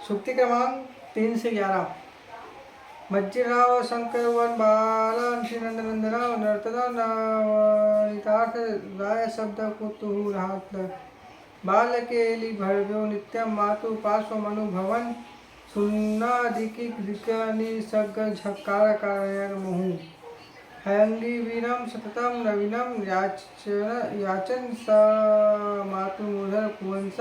सूक्ति क्रमांक 3 से 11। मज्जिराव शंकर वन बाला नंदना नर्तदा नवनीतार्थ राय शब्द कुतुहु राहत बाल केली भरव्यो नित्यम मातु पार्श्व मनु भवन सुन्नादिकी निसग झकार कारयन मुहु हयंगी वीरम सततम नवीनम याचन स मातु मूधर कुवंस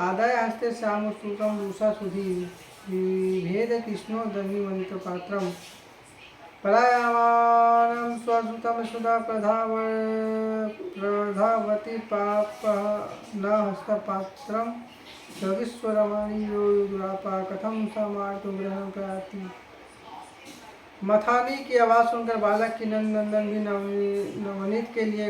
आदाय हस्ते श्यामस्तुतम रूषा सुधी विभेद कृष्णो दन्यवंत पात्रम परायामानं स्वसुतं सुधा प्रधावती पाप न हस्तपात्रम योगीश्वरमणि यो दुरापा कथम समार्तु ग्रहण कराती। मथानी की आवाज़ सुनकर बालक की नंदन भी नवनीत के लिए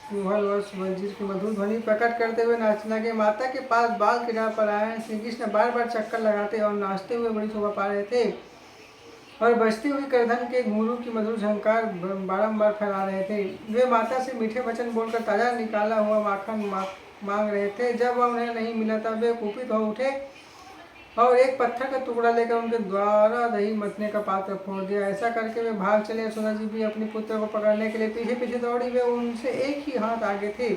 कुहलवश वज्र की मधुर ध्वनि प्रकट करते हुए नाचने लगे। माता के पास बाल क्रीड़ा पर आए श्री कृष्ण बार बार चक्कर लगाते और नाचते हुए बड़ी शोभा पा रहे थे और बजती हुई करधन के घुंघरू की मधुर झंकार बारंबार फैला रहे थे। वे माता से मीठे वचन बोलकर ताजा निकाला हुआ माखन मांग रहे थे। जब वह उन्हें नहीं मिला तब वे कुपित हो उठे और एक पत्थर का टुकड़ा लेकर उनके द्वारा दही मथने का पात्र फोड़ दिया। ऐसा करके वे भाग चले। यशोदा जी भी अपने पुत्र को पकड़ने के लिए पीछे पीछे दौड़ी। वे उनसे एक ही हाथ आगे थे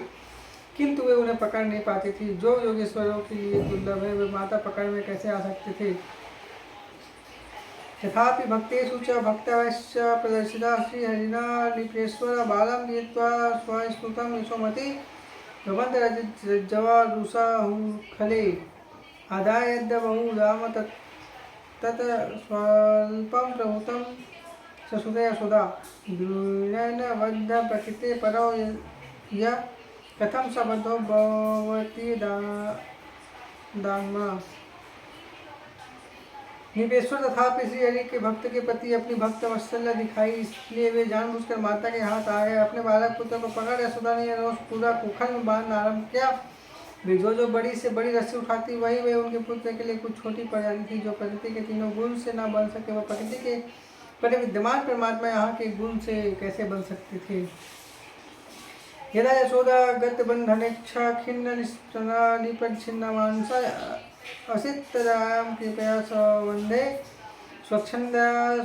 किंतु वे उन्हें पकड़ नहीं पाती थी। जो योगेश्वरों के लिए दुर्लभ है वे माता पकड़ में कैसे आ सकते थे। तथापि भक्तेषु च भक्तवश्य प्रदर्शिता श्री हरिना निप्रेश्वर बालम नीत्वा स्वस्तुतं यशोमति भवन्त रज्जवा रुषाहुखले आदाय यद्य बहुधाम तत् स्वल्पं प्रभुतं ससुते यशोदा द्रुनयन वद्य प्रकृते परो य कथं सबद्धो भवति दानमा। निपेश्वर तथापि श्री हरि के भक्त के प्रति अपनी भक्त वत्सल्य दिखाई, इसलिए वे जानबूझकर माता के हाथ आ गए। अपने बालक पुत्र को पकड़ यशोदा ने रोज पूरा कुखल में बांधना आरंभ किया। वे जो बड़ी से बड़ी रस्सी उठाती वही वे उनके पुत्र के लिए कुछ छोटी पड़ जाती थी। जो प्रकृति के तीनों गुण से न बन सके वह प्रकृति के परिविद्यमान परमात्मा यहाँ के गुण से कैसे बन सकते थे। यदा यशोदा गत बंधनेच्छा खिन्न निपच्छिन्न मानसा असितराम कृपया सवंदे स्वच्छंद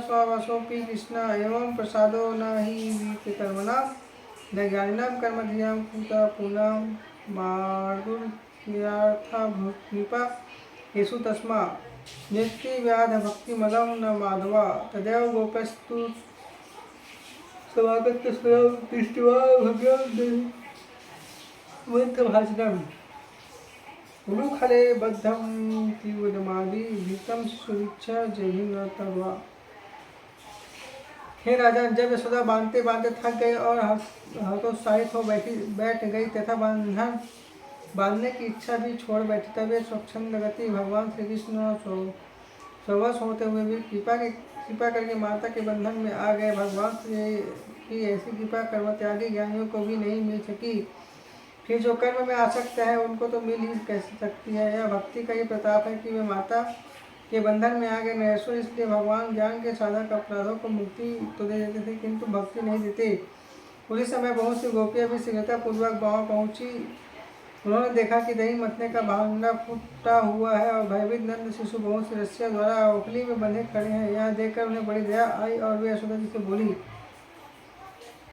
स्ववसोपि कृष्ण एवं प्रसादो न हि वीतकर्मणा न ज्ञानिनां कर्मधियां पूता पूर्णां मार्गुर्यार्था भूतनिपा येषु तस्मा नित्य व्याध भक्तिमलं न माधवा तदेव गोपस्तु समागत स्वयं दृष्ट्वा भगवान् मंत्रभाषणम् उलूखले बद्धं तीव्रमादि भीतम सुरीक्षा जहिन तवा। हे राजन, जब यशोदा बांधते बांधते थक गए और हतोत्साहित हो बैठ गई तथा बंधन बांधने की इच्छा भी छोड़ बैठी, तब वे स्वच्छंद गति भगवान श्री कृष्ण स्ववश होते हुए भी कृपा करके माता के बंधन में आ गए। भगवान श्री की ऐसी कृपा कर्म त्यागी ज्ञानियों को भी नहीं मिल सकी। फिर जो कर्म में आसक्त है उनको तो मिल ही कैसे सकती है। यह भक्ति का ही प्रताप है कि वे माता के बंधन में आ गए। नरेश्वर इसलिए भगवान ज्ञान के साधक अपराधों को मुक्ति तो दे देते थे किंतु भक्ति नहीं देते। उसी समय बहुत सी गोपियां भी शीघ्रतापूर्वक वहाँ पहुँची। उन्होंने देखा कि दही मथने का भांडा फूटा हुआ है और भयभीत नंद शिशु बहुत सी रस्सियों द्वारा ओखली में बंधे खड़े हैं। यह देखकर उन्हें बड़ी दया आई और वे यशोदा जी से बोली,